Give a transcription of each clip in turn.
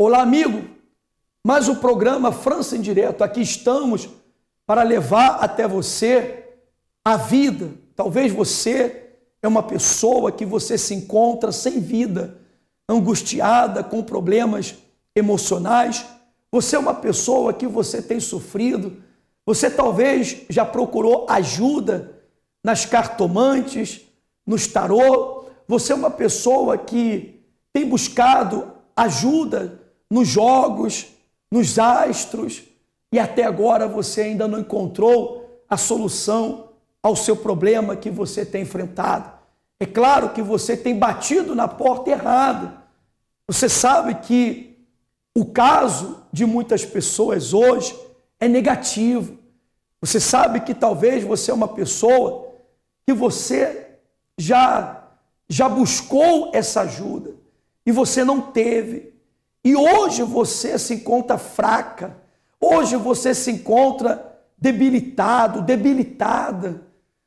Olá, amigo. Mais o programa França em Direto. Aqui estamos para levar até você a vida. Talvez você é uma pessoa que você se encontra sem vida, angustiada, com problemas emocionais. Você é uma pessoa que você tem sofrido. Você talvez já procurou ajuda nas cartomantes, nos tarô. Você é uma pessoa que tem buscado ajuda nos jogos, nos astros, e até agora você ainda não encontrou a solução ao seu problema que você tem enfrentado. É claro que você tem batido na porta errada. Você sabe que o caso de muitas pessoas hoje é negativo. Você sabe que talvez você é uma pessoa que você já buscou essa ajuda e você não teve. E hoje você se encontra fraca. Hoje você se encontra debilitado, debilitada.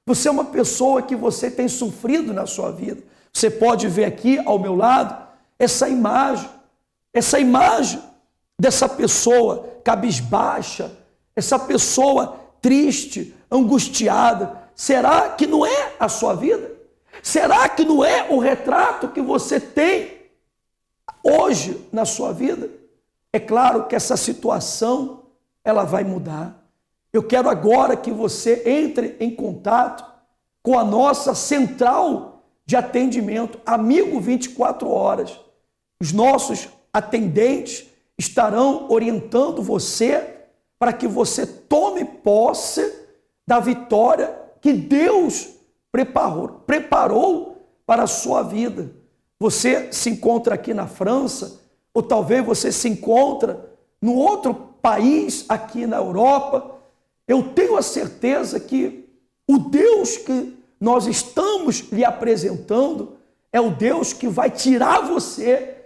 Você é uma pessoa que você tem sofrido na sua vida. Você pode ver aqui ao meu lado essa imagem dessa pessoa cabisbaixa, essa pessoa triste, angustiada. Será que não é a sua vida? Será que não é o retrato que você tem hoje na sua vida? É claro que essa situação ela vai mudar. Eu quero agora que você entre em contato com a nossa central de atendimento, Amigo 24 horas. Os nossos atendentes estarão orientando você para que você tome posse da vitória que Deus preparou para a sua vida. Você se encontra aqui na França, ou talvez você se encontra num outro país aqui na Europa. Eu tenho a certeza que o Deus que nós estamos lhe apresentando é o Deus que vai tirar você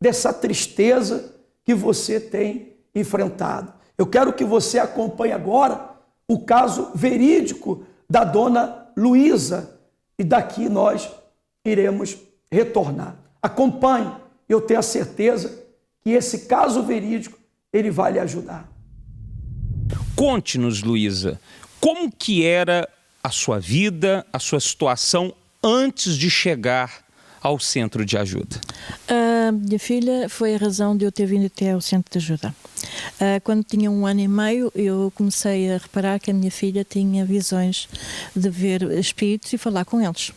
dessa tristeza que você tem enfrentado. Eu quero que você acompanhe agora o caso verídico da dona Luísa, e daqui nós iremos retornar. Acompanhe, eu tenho a certeza que esse caso verídico ele vai lhe ajudar. Conte-nos, Luísa, como que era a sua vida, a sua situação antes de chegar ao centro de ajuda? A minha filha foi a razão de eu ter vindo até ao centro de ajuda. Quando tinha 1 ano e meio, eu comecei a reparar que a minha filha tinha visões de ver espíritos e falar com eles.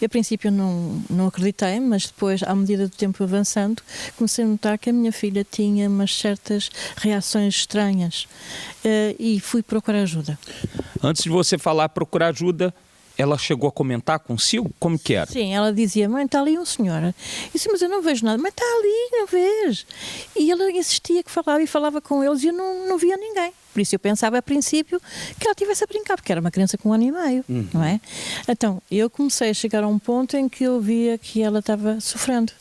Eu, a princípio, não acreditei, mas depois, à medida do tempo avançando, comecei a notar que a minha filha tinha umas certas reações estranhas e fui procurar ajuda. Antes de você falar procurar ajuda, ela chegou a comentar consigo? Como que era? Sim, ela dizia: mãe, está ali um senhor. Eu disse: mas eu não vejo nada. Mas está ali, não vês? E ela insistia que falava e falava com eles e eu não via ninguém. Por isso eu pensava a princípio que ela estivesse a brincar, porque era uma criança com 1 ano e meio, não é? Então, eu comecei a chegar a um ponto em que eu via que ela estava sofrendo.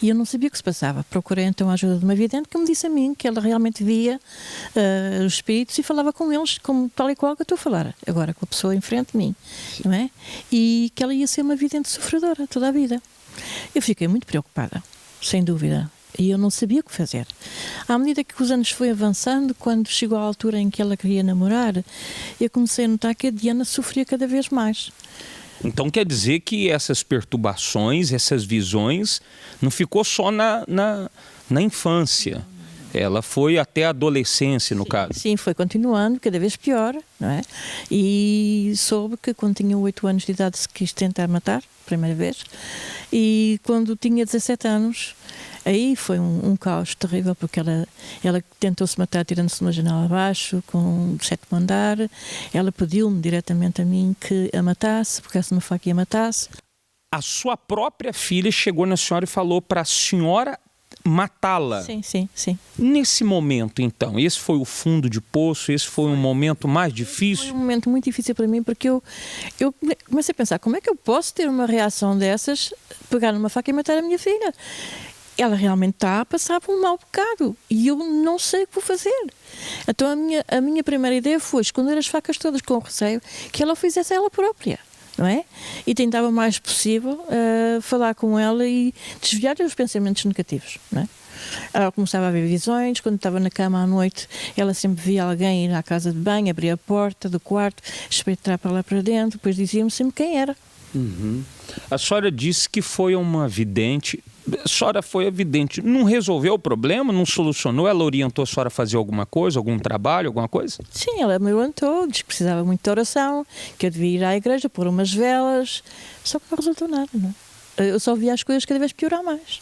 E eu não sabia o que se passava. Procurei então a ajuda de uma vidente que me disse a mim que ela realmente via os espíritos e falava com eles, como tal e qual que eu estou a falar, agora com a pessoa em frente de mim, não é? E que ela ia ser uma vidente sofredora toda a vida. Eu fiquei muito preocupada, sem dúvida. E eu não sabia o que fazer. À medida que os anos foi avançando, quando chegou à altura em que ela queria namorar, eu comecei a notar que a Diana sofria cada vez mais. Então quer dizer que essas perturbações, essas visões, não ficou só na infância. Ela foi até a adolescência, no caso. Sim, foi continuando, cada vez pior, não é? E soube que quando tinha 8 anos de idade se quis tentar matar, primeira vez, e quando tinha 17 anos... Aí foi um caos terrível, porque ela tentou-se matar tirando-se de uma janela abaixo, com o 7º andar. Ela pediu-me diretamente a mim que a matasse, porque essa uma faca ia matasse. A sua própria filha chegou na senhora e falou para a senhora matá-la. Sim. Nesse momento, então, esse foi o fundo de poço, esse foi um momento mais difícil? Foi um momento muito difícil para mim, porque eu comecei a pensar, como é que eu posso ter uma reação dessas, pegar numa faca e matar a minha filha? Ela realmente está a passar por um mau bocado e eu não sei o que vou fazer. Então a minha primeira ideia foi esconder as facas todas com receio que ela fizesse ela própria, não é? E tentava o mais possível falar com ela e desviar os pensamentos negativos, não é? Ela começava a ver visões, quando estava na cama à noite, ela sempre via alguém ir à casa de banho, abrir a porta do quarto, espreitar para lá para dentro, depois dizia-me sempre quem era. A senhora disse que foi uma vidente. A senhora foi a vidente. Não resolveu o problema? Não solucionou? Ela orientou a senhora a fazer alguma coisa, algum trabalho, alguma coisa? Sim, ela me orientou, disse que precisava muito de oração, que eu devia ir à igreja, pôr umas velas, só que não resultou nada, não é? Eu só via as coisas cada vez piorar mais.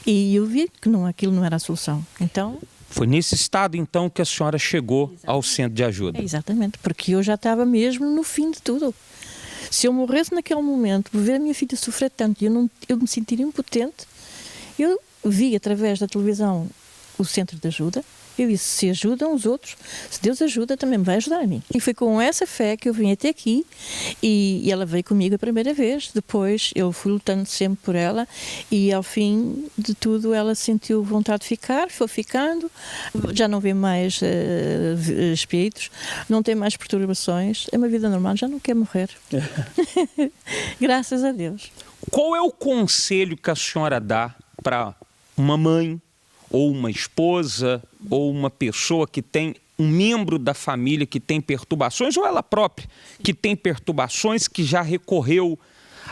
E eu vi que aquilo não era a solução. Então... Foi nesse estado, então, que a senhora chegou ao centro de ajuda? Exatamente, porque eu já estava mesmo no fim de tudo. Se eu morresse naquele momento, por ver a minha filha sofrer tanto e eu me sentiria impotente, eu vi através da televisão o centro de ajuda. Eu disse, se ajudam os outros, se Deus ajuda, também me vai ajudar a mim. E foi com essa fé que eu vim até aqui e ela veio comigo a primeira vez. Depois eu fui lutando sempre por ela e ao fim de tudo ela sentiu vontade de ficar, foi ficando, já não vê mais espíritos, não tem mais perturbações, é uma vida normal, já não quer morrer. Graças a Deus. Qual é o conselho que a senhora dá para uma mãe, ou uma esposa, ou uma pessoa que tem um membro da família que tem perturbações, ou ela própria que tem perturbações, que já recorreu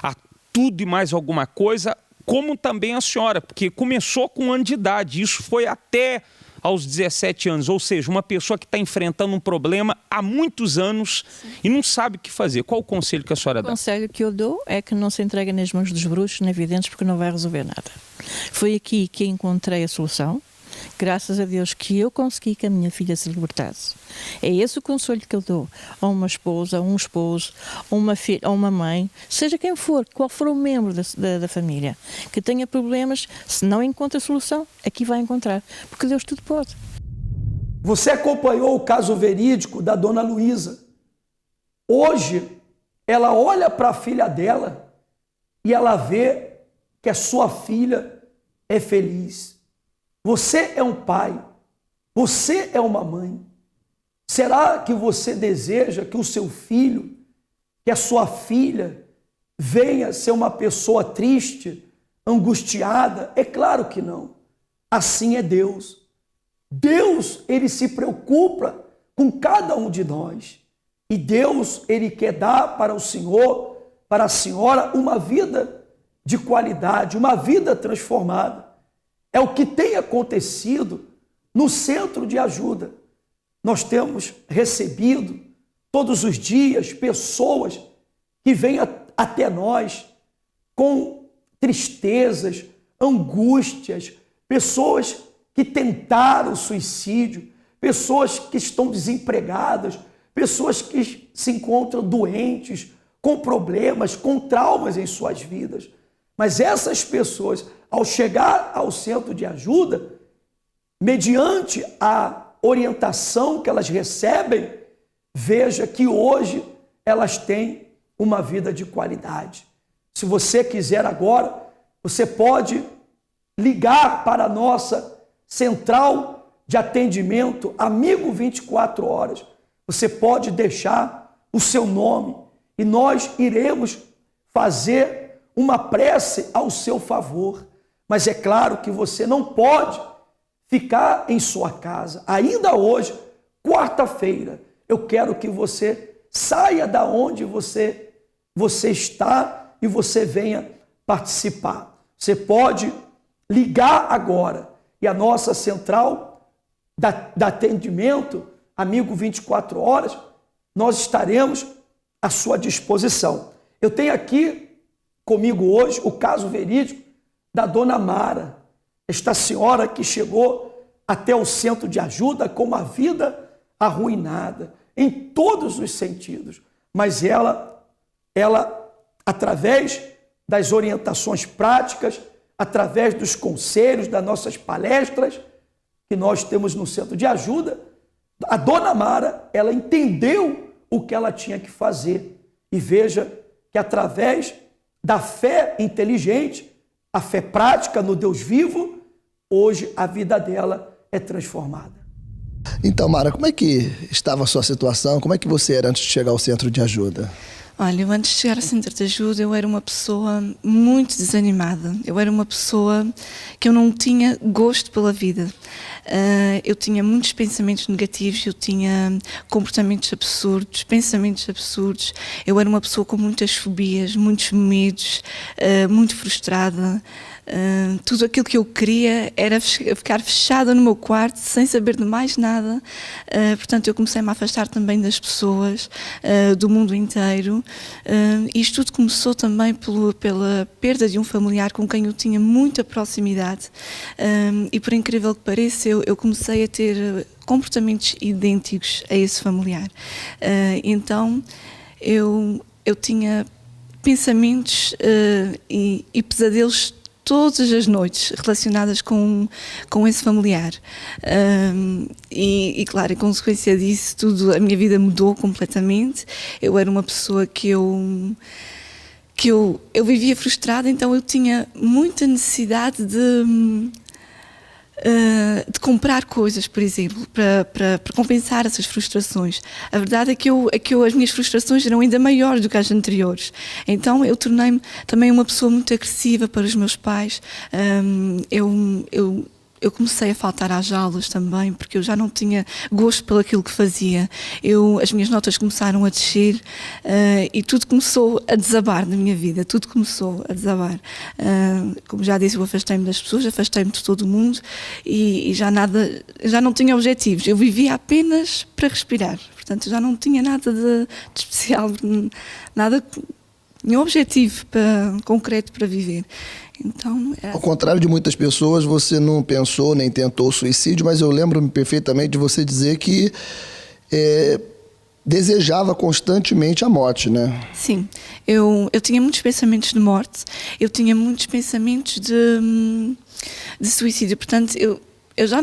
a tudo e mais alguma coisa, como também a senhora, porque começou com 1 ano de idade, isso foi até aos 17 anos, ou seja, uma pessoa que está enfrentando um problema há muitos anos e não sabe o que fazer. Qual o conselho que a senhora dá? O conselho que eu dou é que não se entregue nas mãos dos bruxos nem videntes, porque não vai resolver nada. Foi aqui que encontrei a solução, graças a Deus que eu consegui que a minha filha se libertasse. É esse o conselho que eu dou a uma esposa, a um esposo, a uma filha, a uma mãe, seja quem for, qual for o membro da família, que tenha problemas, se não encontra solução, aqui vai encontrar, porque Deus tudo pode. Você acompanhou o caso verídico da dona Luísa. Hoje, ela olha para a filha dela e ela vê que a sua filha é feliz. Você é um pai, você é uma mãe. Será que você deseja que o seu filho, que a sua filha, venha ser uma pessoa triste, angustiada? É claro que não. Assim é Deus. Deus, ele se preocupa com cada um de nós. E Deus, ele quer dar para o Senhor, para a senhora, uma vida de qualidade, uma vida transformada. É o que tem acontecido no centro de ajuda. Nós temos recebido todos os dias pessoas que vêm até nós com tristezas, angústias, pessoas que tentaram suicídio, pessoas que estão desempregadas, pessoas que se encontram doentes, com problemas, com traumas em suas vidas. Mas essas pessoas, ao chegar ao centro de ajuda, mediante a orientação que elas recebem, veja que hoje elas têm uma vida de qualidade. Se você quiser agora, você pode ligar para a nossa central de atendimento, Amigo 24 Horas. Você pode deixar o seu nome e nós iremos fazer uma prece ao seu favor. Mas é claro que você não pode ficar em sua casa. Ainda hoje, quarta-feira, eu quero que você saia da onde você está e você venha participar. Você pode ligar agora e a nossa central de atendimento, Amigo 24 Horas, nós estaremos à sua disposição. Eu tenho aqui comigo hoje o caso verídico da dona Mara, esta senhora que chegou até o centro de ajuda com uma vida arruinada em todos os sentidos, mas ela através das orientações práticas, através dos conselhos, das nossas palestras que nós temos no centro de ajuda, a dona Mara, ela entendeu o que ela tinha que fazer. E veja que através da fé inteligente, a fé prática no Deus vivo, hoje a vida dela é transformada. Então, Mara, como é que estava a sua situação? Como é que você era antes de chegar ao centro de ajuda? Olha, eu antes de chegar ao Centro de Ajuda, eu era uma pessoa muito desanimada. Eu era uma pessoa que eu não tinha gosto pela vida. Eu tinha muitos pensamentos negativos, eu tinha comportamentos absurdos, pensamentos absurdos. Eu era uma pessoa com muitas fobias, muitos medos, muito frustrada. Tudo aquilo que eu queria era ficar fechada no meu quarto, sem saber de mais nada. Portanto, eu comecei-me a afastar também das pessoas, do mundo inteiro. Isto tudo começou também pela perda de um familiar com quem eu tinha muita proximidade. E por incrível que pareça, eu comecei a ter comportamentos idênticos a esse familiar. Então, eu tinha pensamentos e pesadelos todas as noites relacionadas com esse familiar. E claro, em consequência disso tudo, a minha vida mudou completamente. Eu era uma pessoa que eu vivia frustrada, então eu tinha muita necessidade de comprar coisas, por exemplo, para compensar essas frustrações. A verdade é que as minhas frustrações eram ainda maiores do que as anteriores. Então eu tornei-me também uma pessoa muito agressiva para os meus pais. Eu comecei a faltar às aulas também, porque eu já não tinha gosto pelo aquilo que fazia. As minhas notas começaram a descer e tudo começou a desabar na minha vida, tudo começou a desabar. Como já disse, eu afastei-me das pessoas, afastei-me de todo o mundo e já não tinha objetivos. Eu vivia apenas para respirar, portanto já não tinha nada de especial, nenhum objetivo concreto para viver. Então, Ao contrário de muitas pessoas, você não pensou nem tentou suicídio, mas eu lembro-me perfeitamente de você dizer que desejava constantemente a morte, né? Sim, eu tinha muitos pensamentos de morte, eu tinha muitos pensamentos de suicídio, portanto, eu já,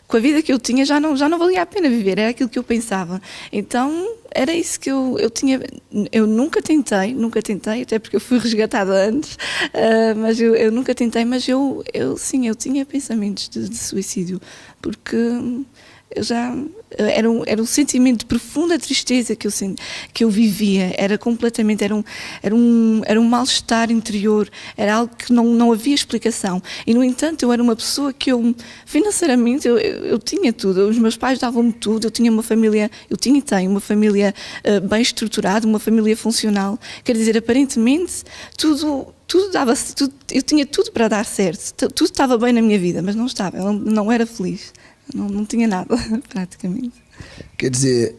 com a vida que eu tinha, já não valia a pena viver, era aquilo que eu pensava. Então, era isso que eu tinha. Eu nunca tentei, até porque eu fui resgatada antes, mas eu nunca tentei, mas eu tinha pensamentos de suicídio, porque era um sentimento de profunda tristeza que eu vivia, era um mal-estar interior, era algo que não havia explicação. E no entanto eu era uma pessoa que financeiramente eu tinha tudo, os meus pais davam-me tudo, eu tinha uma família, tenho uma família bem estruturada, uma família funcional, quer dizer, aparentemente tudo dava-se, eu tinha tudo para dar certo, tudo estava bem na minha vida, mas não estava, eu não era feliz. Não tinha nada, praticamente. Quer dizer,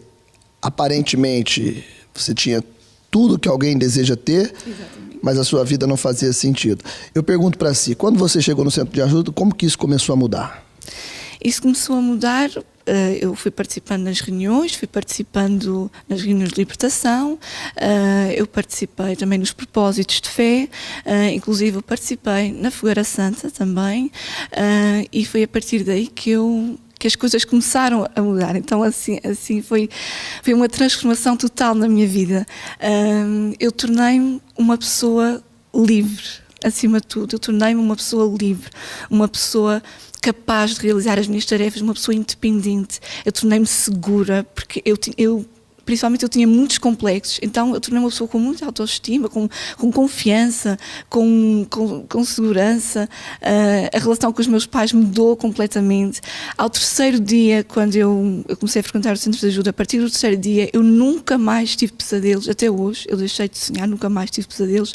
aparentemente você tinha tudo que alguém deseja ter, exatamente, mas a sua vida não fazia sentido. Eu pergunto para si, quando você chegou no Centro de Ajuda, como que isso começou a mudar? Isso começou a mudar, eu fui participando nas reuniões, fui participando nas reuniões de libertação, eu participei também nos propósitos de fé, inclusive eu participei na Fogueira Santa também, e foi a partir daí que as coisas começaram a mudar. Então assim foi uma transformação total na minha vida. Eu tornei-me uma pessoa livre, acima de tudo, eu tornei-me uma pessoa livre, uma pessoa capaz de realizar as minhas tarefas, uma pessoa independente. Eu tornei-me segura, porque principalmente eu tinha muitos complexos, então eu tornei-me uma pessoa com muita autoestima, com confiança, com segurança. A relação com os meus pais mudou completamente. Ao terceiro dia, quando eu comecei a frequentar o Centro de Ajuda, a partir do terceiro dia eu nunca mais tive pesadelos, até hoje, eu deixei de sonhar, nunca mais tive pesadelos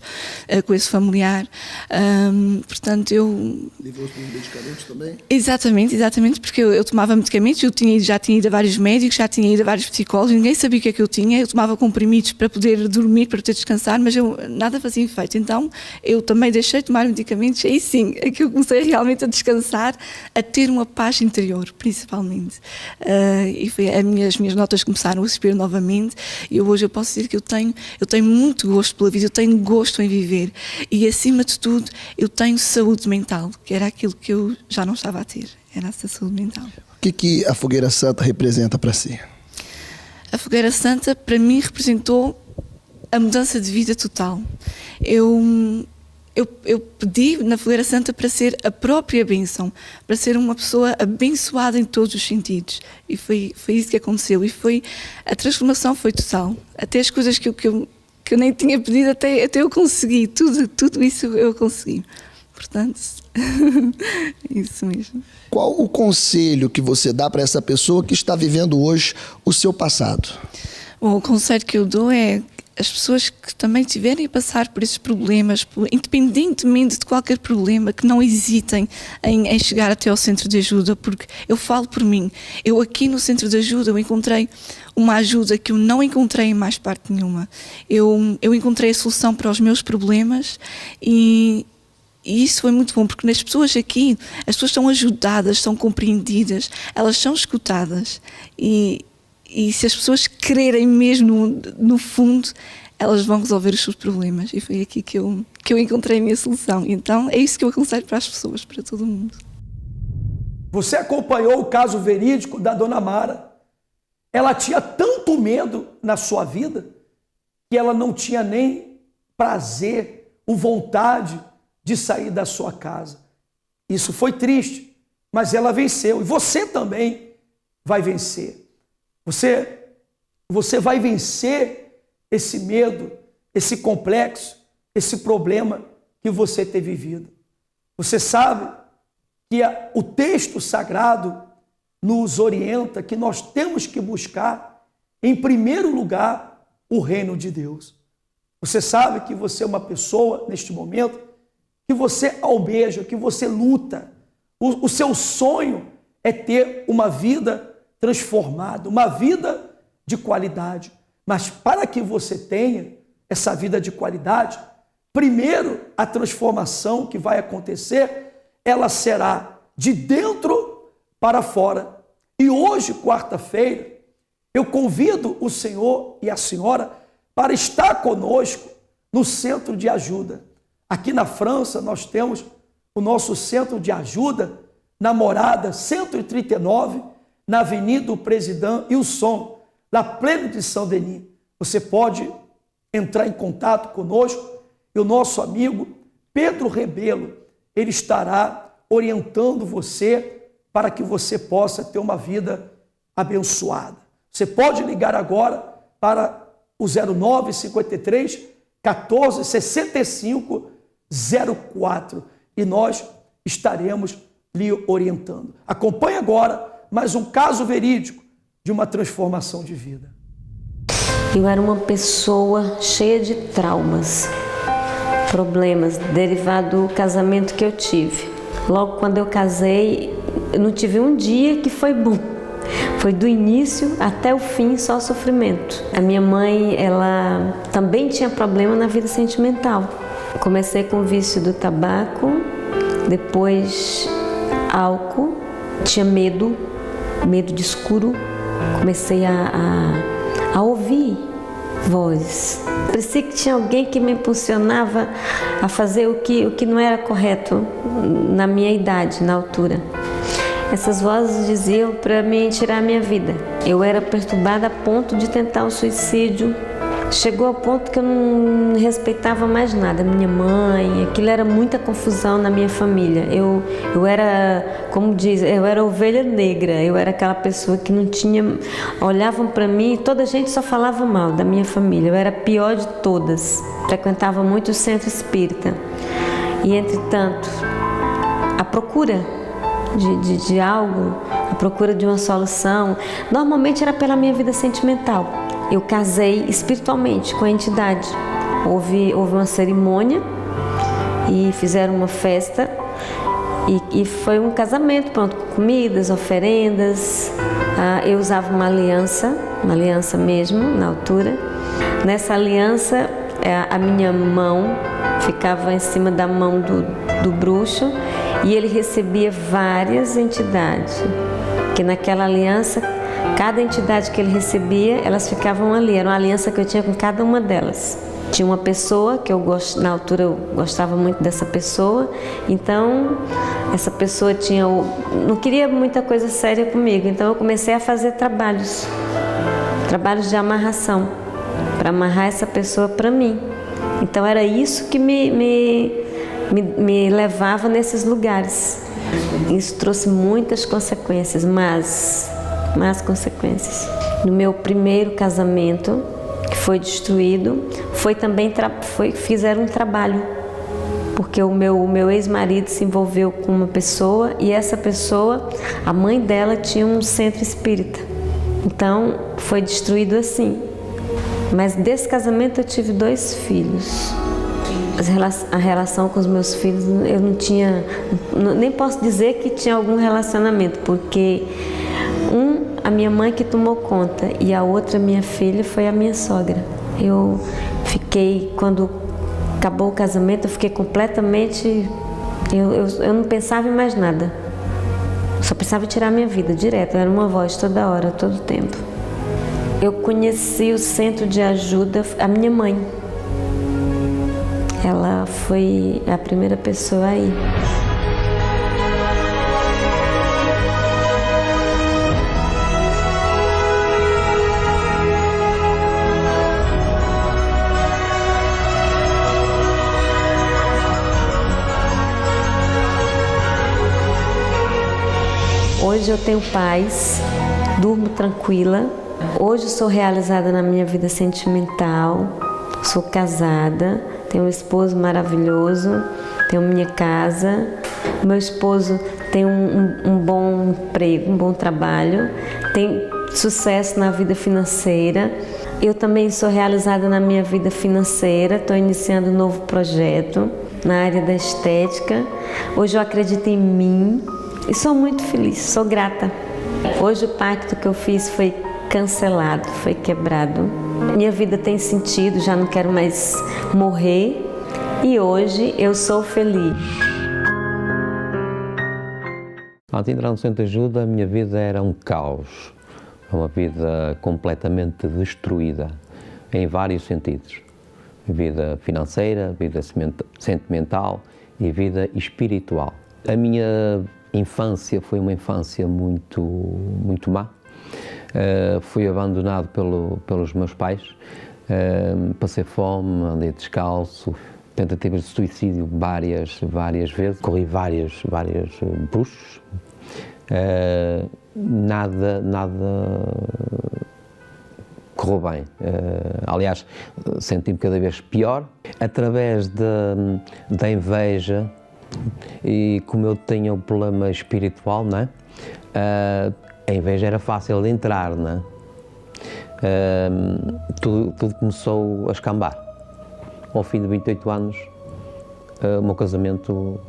com esse familiar. Portanto, Livrou-se dos medicamentos também? Exatamente, porque eu tomava medicamentos, já tinha ido a vários médicos, já tinha ido a vários psicólogos, ninguém sabia o que é que eu tinha, eu tomava comprimidos para poder dormir, para poder descansar, mas nada fazia efeito. Então eu também deixei de tomar medicamentos, aí sim, é que eu comecei realmente a descansar, a ter uma paz interior, principalmente. E as minhas notas começaram a subir novamente, e hoje eu posso dizer que eu tenho muito gosto pela vida, eu tenho gosto em viver, e acima de tudo eu tenho saúde mental, que era aquilo que eu já não estava a ter, era essa saúde mental. O que a Fogueira Santa representa para si? A Fogueira Santa, para mim, representou a mudança de vida total. Eu pedi na Fogueira Santa para ser a própria bênção, para ser uma pessoa abençoada em todos os sentidos. E foi isso que aconteceu. E a transformação foi total. Até as coisas que que eu nem tinha pedido, até eu consegui. Tudo isso eu consegui. Portanto, isso mesmo. Qual o conselho que você dá para essa pessoa que está vivendo hoje o seu passado? Bom, o conselho que eu dou é as pessoas que também tiverem a passar por esses problemas, independentemente de qualquer problema, que não hesitem em chegar até ao centro de ajuda, porque eu falo por mim. Eu aqui no centro de ajuda eu encontrei uma ajuda que eu não encontrei em mais parte nenhuma. Eu encontrei a solução para os meus problemas e isso foi muito bom, porque nas pessoas aqui, as pessoas são ajudadas, são compreendidas, elas são escutadas e se as pessoas quererem mesmo, no fundo, elas vão resolver os seus problemas. E foi aqui que eu encontrei a minha solução. Então, é isso que eu aconselho para as pessoas, para todo mundo. Você acompanhou o caso verídico da dona Mara. Ela tinha tanto medo na sua vida que ela não tinha nem prazer ou vontade de sair da sua casa. Isso foi triste, mas ela venceu. E você também vai vencer. Você vai vencer esse medo, esse complexo, esse problema que você tem vivido. Você sabe que o texto sagrado nos orienta que nós temos que buscar, em primeiro lugar, o reino de Deus. Você sabe que você é uma pessoa, neste momento, que você almeja, que você luta. O seu sonho é ter uma vida transformado, uma vida de qualidade. Mas para que você tenha essa vida de qualidade, primeiro a transformação que vai acontecer, ela será de dentro para fora. E hoje, quarta-feira, eu convido o senhor e a senhora para estar conosco no centro de ajuda. Aqui na França nós temos o nosso centro de ajuda na Morada 139, na Avenida Presidente Wilson, na Pleno de Saint-Denis. Você pode entrar em contato conosco e o nosso amigo Pedro Rebelo, ele estará orientando você para que você possa ter uma vida abençoada. Você pode ligar agora para o 0953 14 65 04 e nós estaremos lhe orientando. Acompanhe agora mais um caso verídico de uma transformação de vida. Eu era uma pessoa cheia de traumas, problemas derivados do casamento que eu tive. Logo quando eu casei, eu não tive um dia que foi bom. Foi do início até o fim só sofrimento. A minha mãe, ela também tinha problema na vida sentimental. Comecei com o vício do tabaco, depois álcool, tinha medo de escuro, comecei a ouvir vozes. Parecia que tinha alguém que me impulsionava a fazer o que não era correto na minha idade, na altura. Essas vozes diziam para mim tirar a minha vida. Eu era perturbada a ponto de tentar o suicídio. Chegou ao ponto que eu não respeitava mais nada. Minha mãe, aquilo era muita confusão na minha família. Eu era, como diz, eu era ovelha negra. Eu era aquela pessoa que não tinha... Olhavam para mim e toda a gente só falava mal da minha família. Eu era a pior de todas. Frequentava muito o centro espírita. E, entretanto, a procura de algo, a procura de uma solução, normalmente era pela minha vida sentimental. Eu casei espiritualmente com a entidade. Houve uma cerimônia e fizeram uma festa e foi um casamento, pronto, com comidas, oferendas. Eu usava uma aliança mesmo, na altura. Nessa aliança, a minha mão ficava em cima da mão do bruxo e ele recebia várias entidades, que naquela aliança, cada entidade que ele recebia, elas ficavam ali. Era uma aliança que eu tinha com cada uma delas. Tinha uma pessoa que na altura eu gostava muito dessa pessoa, então essa pessoa não queria muita coisa séria comigo, então eu comecei a fazer trabalhos de amarração, para amarrar essa pessoa para mim. Então era isso que me levava nesses lugares. Isso trouxe muitas consequências, mas consequências. No meu primeiro casamento, que foi destruído. Fizeram um trabalho, porque o meu ex-marido se envolveu com uma pessoa e essa pessoa, a mãe dela tinha um centro espírita. Então foi destruído assim. Mas desse casamento eu tive 2 filhos. A relação com os meus filhos, eu não tinha, nem posso dizer que tinha algum relacionamento, porque a minha mãe que tomou conta e a outra, minha filha, foi a minha sogra. Eu fiquei, quando acabou o casamento, eu fiquei completamente, eu não pensava em mais nada. Eu só pensava em tirar a minha vida direto, era uma voz toda hora, todo tempo. Eu conheci o centro de ajuda, a minha mãe. Ela foi a primeira pessoa a ir. Hoje eu tenho paz, durmo tranquila. Hoje eu sou realizada na minha vida sentimental, sou casada. Tenho um esposo maravilhoso, tenho minha casa, meu esposo tem um bom emprego, um bom trabalho, tem sucesso na vida financeira. Eu também sou realizada na minha vida financeira, estou iniciando um novo projeto na área da estética. Hoje eu acredito em mim e sou muito feliz, sou grata. Hoje o pacto que eu fiz foi cancelado, foi quebrado. Minha vida tem sentido, já não quero mais morrer e hoje eu sou feliz. Antes de entrar no centro de ajuda, a minha vida era um caos, uma vida completamente destruída, em vários sentidos. Vida financeira, vida sentimental e vida espiritual. A minha infância foi uma infância muito má. Fui abandonado pelos meus pais, passei fome, andei descalço, tentativas de suicídio várias vezes, corri vários bruxos, nada correu bem. Aliás, senti-me cada vez pior, através da inveja, e como eu tinha um problema espiritual, não é? A inveja era fácil de entrar, não é? Tudo começou a escambar. Ao fim de 28 anos, o meu casamento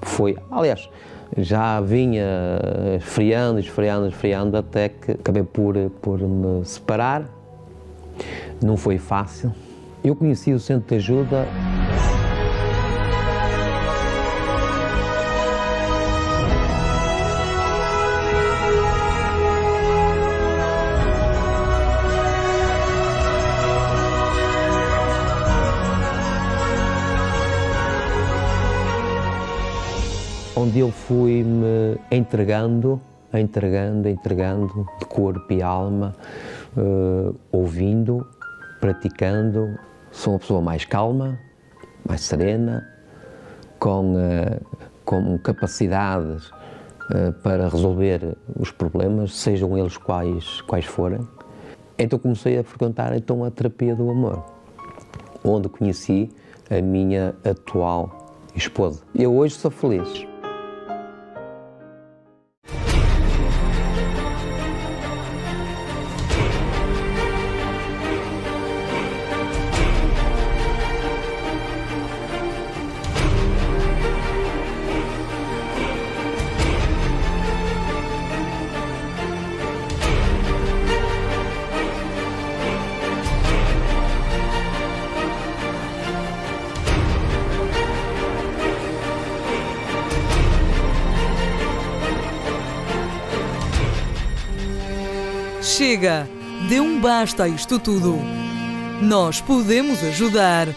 foi... Aliás, já vinha esfriando, até que acabei por me separar. Não foi fácil. Eu conheci o centro de ajuda. Onde eu fui-me entregando de corpo e alma, ouvindo, praticando. Sou uma pessoa mais calma, mais serena, com capacidades para resolver os problemas, sejam eles quais forem. Então comecei a frequentar a terapia do amor, onde conheci a minha atual esposa. Eu hoje sou feliz. Chega! Dê um basta a isto tudo. Nós podemos ajudar.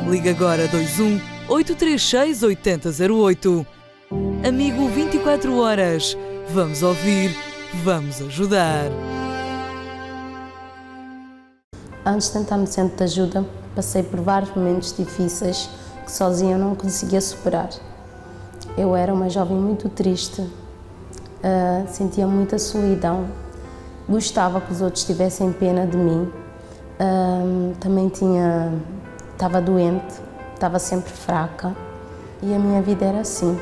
Liga agora 21 836 8008. Amigo 24 horas. Vamos ouvir, vamos ajudar. Antes de entrar no centro de ajuda, passei por vários momentos difíceis que sozinha eu não conseguia superar. Eu era uma jovem muito triste, sentia muita solidão. Gostava que os outros tivessem pena de mim, Também estava doente, estava sempre fraca e a minha vida era assim,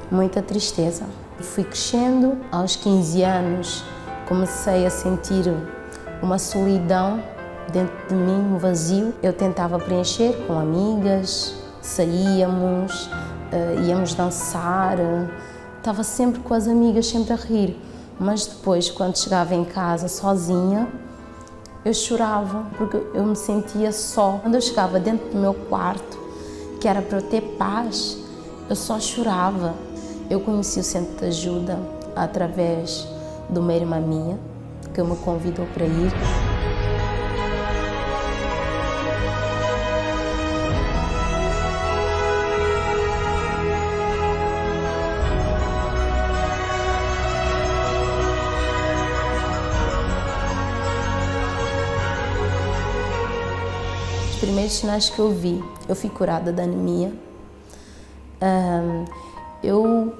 muita tristeza. Fui crescendo, aos 15 anos comecei a sentir uma solidão dentro de mim, um vazio. Eu tentava preencher com amigas, saíamos, íamos dançar, estava sempre com as amigas, sempre a rir. Mas depois, quando chegava em casa sozinha, eu chorava, porque eu me sentia só. Quando eu chegava dentro do meu quarto, que era para eu ter paz, eu só chorava. Eu conheci o Centro de Ajuda através de uma irmã minha, que me convidou para ir. Os primeiros sinais que eu vi, eu fui curada da anemia. Eu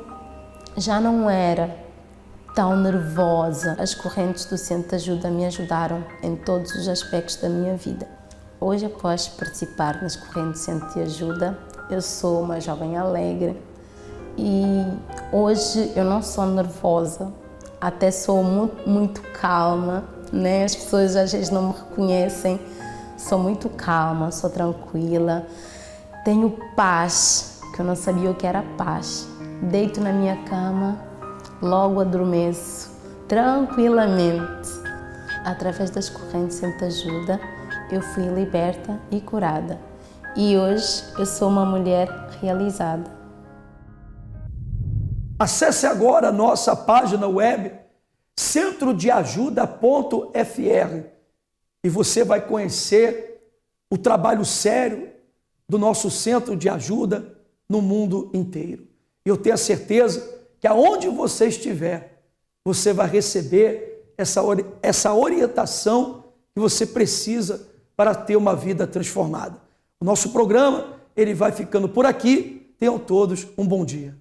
já não era tão nervosa. As correntes do Centro de Ajuda me ajudaram em todos os aspectos da minha vida. Hoje, após participar nas correntes do Centro de Ajuda, eu sou uma jovem alegre e hoje eu não sou nervosa, até sou muito calma, né? As pessoas às vezes não me reconhecem. Sou muito calma, sou tranquila, tenho paz, que eu não sabia o que era paz. Deito na minha cama, logo adormeço, tranquilamente. Através das correntes Centro de Ajuda, eu fui liberta e curada. E hoje eu sou uma mulher realizada. Acesse agora a nossa página web centrodeajuda.fr e você vai conhecer o trabalho sério do nosso Centro de Ajuda no mundo inteiro. E eu tenho a certeza que aonde você estiver, você vai receber essa orientação que você precisa para ter uma vida transformada. O nosso programa, ele vai ficando por aqui. Tenham todos um bom dia.